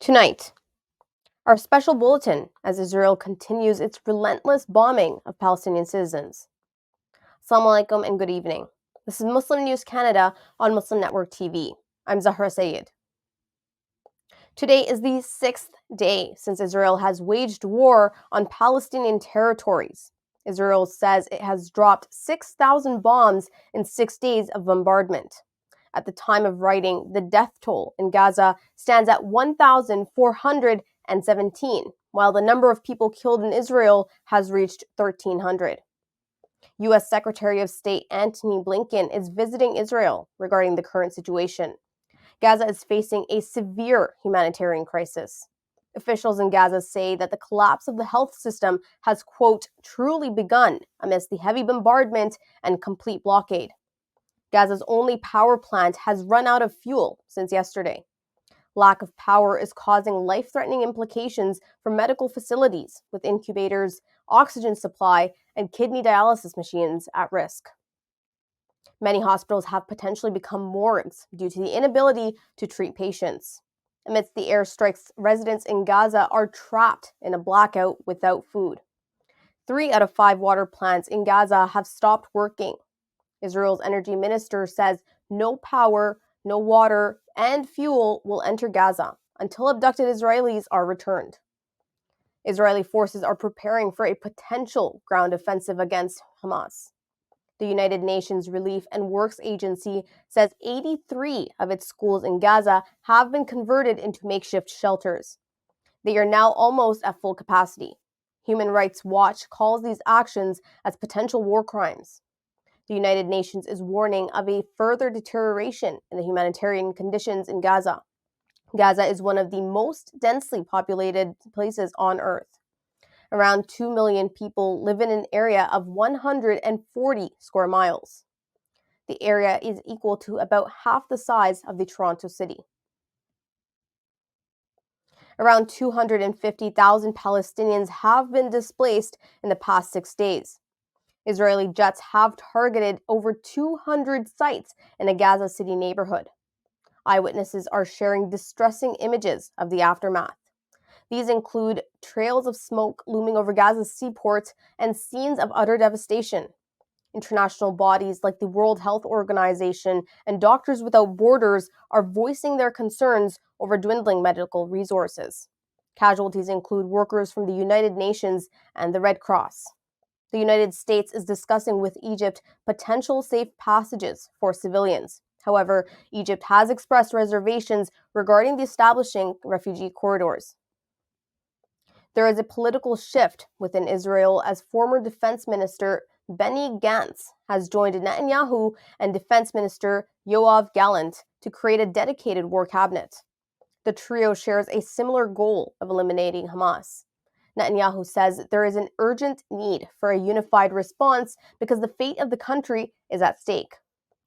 Tonight, our special bulletin as Israel continues its relentless bombing of Palestinian citizens. Assalamu alaikum and good evening. This is Muslim News Canada on Muslim Network TV. I'm Zahra Sayed. Today is the 6th day since Israel has waged war on Palestinian territories. Israel says it has dropped 6,000 bombs in 6 days of bombardment. At the time of writing, the death toll in Gaza stands at 1,417, while the number of people killed in Israel has reached 1,300. U.S. Secretary of State Antony Blinken is visiting Israel regarding the current situation. Gaza is facing a severe humanitarian crisis. Officials in Gaza say that the collapse of the health system has, quote, truly begun amidst the heavy bombardment and complete blockade. Gaza's only power plant has run out of fuel since yesterday. Lack of power is causing life-threatening implications for medical facilities with incubators, oxygen supply, and kidney dialysis machines at risk. Many hospitals have potentially become morgues due to the inability to treat patients. Amidst the airstrikes, residents in Gaza are trapped in a blackout without food. 3 out of 5 water plants in Gaza have stopped working. Israel's energy minister says no power, no water, and fuel will enter Gaza until abducted Israelis are returned. Israeli forces are preparing for a potential ground offensive against Hamas. The United Nations Relief and Works Agency says 83 of its schools in Gaza have been converted into makeshift shelters. They are now almost at full capacity. Human Rights Watch calls these actions as potential war crimes. The United Nations is warning of a further deterioration in the humanitarian conditions in Gaza. Gaza is one of the most densely populated places on Earth. Around 2 million people live in an area of 140 square miles. The area is equal to about half the size of the Toronto city. Around 250,000 Palestinians have been displaced in the past 6 days. Israeli jets have targeted over 200 sites in a Gaza City neighborhood. Eyewitnesses are sharing distressing images of the aftermath. These include trails of smoke looming over Gaza's seaport and scenes of utter devastation. International bodies like the World Health Organization and Doctors Without Borders are voicing their concerns over dwindling medical resources. Casualties include workers from the United Nations and the Red Cross. The United States is discussing with Egypt potential safe passages for civilians. However, Egypt has expressed reservations regarding the establishing refugee corridors. There is a political shift within Israel as former Defense Minister Benny Gantz has joined Netanyahu and Defense Minister Yoav Gallant to create a dedicated war cabinet. The trio shares a similar goal of eliminating Hamas. Netanyahu says there is an urgent need for a unified response because the fate of the country is at stake.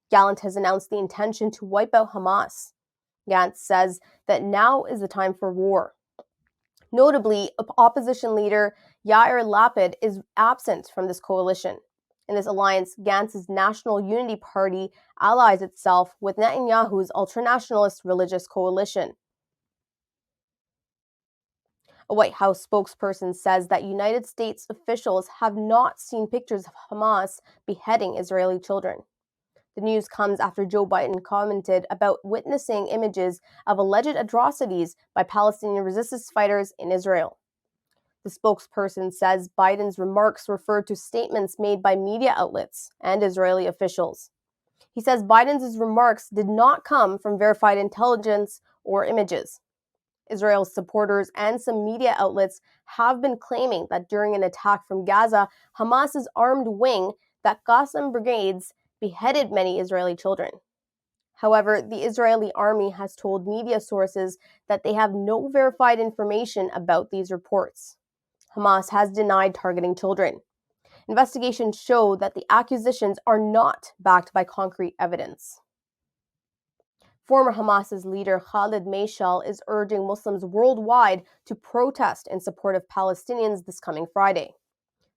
Gallant has announced the intention to wipe out Hamas. Gantz says that now is the time for war. Notably, opposition leader Yair Lapid is absent from this coalition. In this alliance, Gantz's National Unity Party allies itself with Netanyahu's ultranationalist religious coalition. A White House spokesperson says that United States officials have not seen pictures of Hamas beheading Israeli children. The news comes after Joe Biden commented about witnessing images of alleged atrocities by Palestinian resistance fighters in Israel. The spokesperson says Biden's remarks refer to statements made by media outlets and Israeli officials. He says Biden's remarks did not come from verified intelligence or images. Israel's supporters and some media outlets have been claiming that during an attack from Gaza, Hamas's armed wing, the Qassam brigades, beheaded many Israeli children. However, the Israeli army has told media sources that they have no verified information about these reports. Hamas has denied targeting children. Investigations show that the accusations are not backed by concrete evidence. Former Hamas's leader Khalid Mashal is urging Muslims worldwide to protest in support of Palestinians this coming Friday.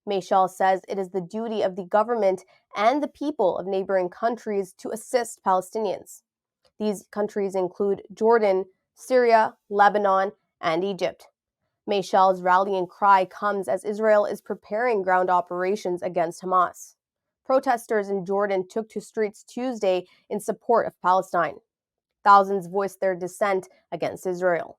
Mashal says it is the duty of the government and the people of neighboring countries to assist Palestinians. These countries include Jordan, Syria, Lebanon, and Egypt. Meshal's rallying cry comes as Israel is preparing ground operations against Hamas. Protesters in Jordan took to streets Tuesday in support of Palestine. Thousands voiced their dissent against Israel.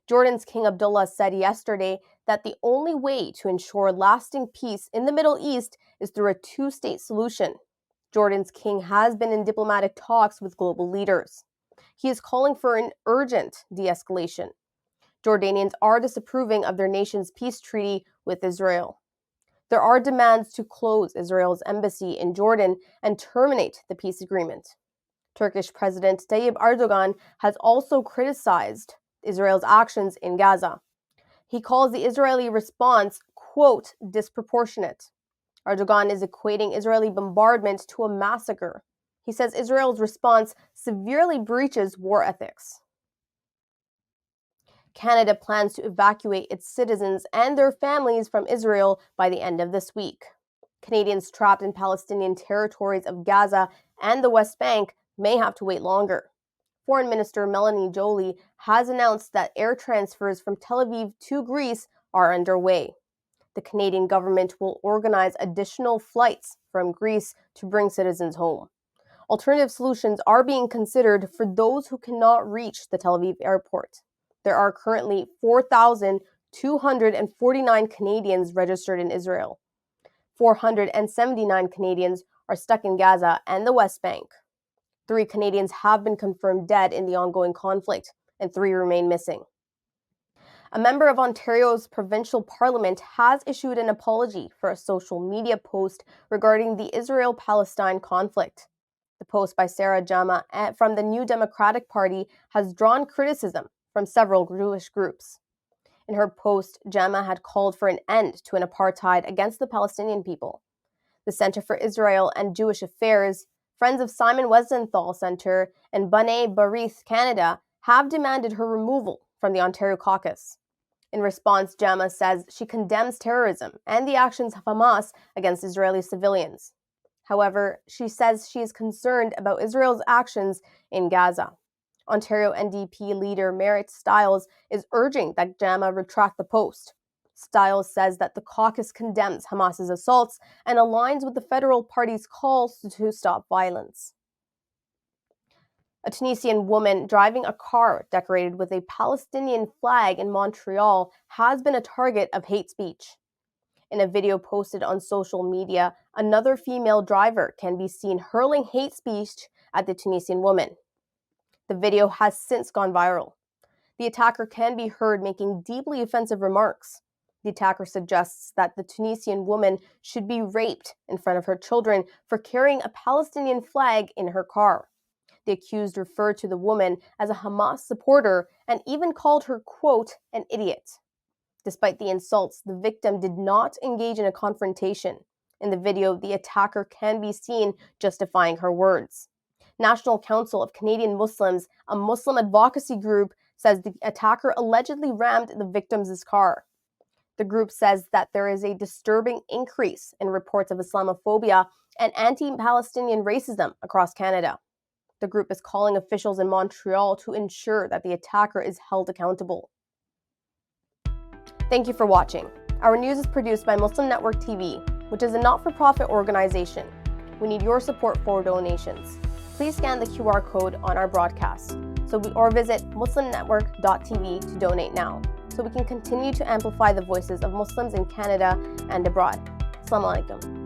Jordan's King Abdullah said yesterday that the only way to ensure lasting peace in the Middle East is through a two-state solution. Jordan's king has been in diplomatic talks with global leaders. He is calling for an urgent de-escalation. Jordanians are disapproving of their nation's peace treaty with Israel. There are demands to close Israel's embassy in Jordan and terminate the peace agreement. Turkish President Tayyip Erdogan has also criticized Israel's actions in Gaza. He calls the Israeli response, quote, disproportionate. Erdogan is equating Israeli bombardment to a massacre. He says Israel's response severely breaches war ethics. Canada plans to evacuate its citizens and their families from Israel by the end of this week. Canadians trapped in Palestinian territories of Gaza and the West Bank may have to wait longer. Foreign Minister Melanie Joly has announced that air transfers from Tel Aviv to Greece are underway. The Canadian government will organize additional flights from Greece to bring citizens home. Alternative solutions are being considered for those who cannot reach the Tel Aviv airport. There are currently 4,249 Canadians registered in Israel. 479 Canadians are stuck in Gaza and the West Bank. 3 Canadians have been confirmed dead in the ongoing conflict, and 3 remain missing. A member of Ontario's provincial parliament has issued an apology for a social media post regarding the Israel-Palestine conflict. The post by Sarah Jama from the New Democratic Party has drawn criticism from several Jewish groups. In her post, Jama had called for an end to an apartheid against the Palestinian people. The Center for Israel and Jewish Affairs, Friends of Simon Wiesenthal Center, and B'nai B'rith Canada have demanded her removal from the Ontario caucus. In response, Jama says she condemns terrorism and the actions of Hamas against Israeli civilians. However, she says she is concerned about Israel's actions in Gaza. Ontario NDP leader Merritt Stiles is urging that Jama retract the post. Stiles says that the caucus condemns Hamas's assaults and aligns with the federal party's calls to stop violence. A Tunisian woman driving a car decorated with a Palestinian flag in Montreal has been a target of hate speech. In a video posted on social media, another female driver can be seen hurling hate speech at the Tunisian woman. The video has since gone viral. The attacker can be heard making deeply offensive remarks. The attacker suggests that the Tunisian woman should be raped in front of her children for carrying a Palestinian flag in her car. The accused referred to the woman as a Hamas supporter and even called her, quote, an idiot. Despite the insults, the victim did not engage in a confrontation. In the video, the attacker can be seen justifying her words. National Council of Canadian Muslims, a Muslim advocacy group, says the attacker allegedly rammed the victim's car. The group says that there is a disturbing increase in reports of Islamophobia and anti-Palestinian racism across Canada. The group is calling officials in Montreal to ensure that the attacker is held accountable. Thank you for watching. Our news is produced by Muslim Network TV, which is a not-for-profit organization. We need your support for donations. Please scan the QR code on our broadcast or visit muslimnetwork.tv to donate now, so we can continue to amplify the voices of Muslims in Canada and abroad. Assalamu alaikum.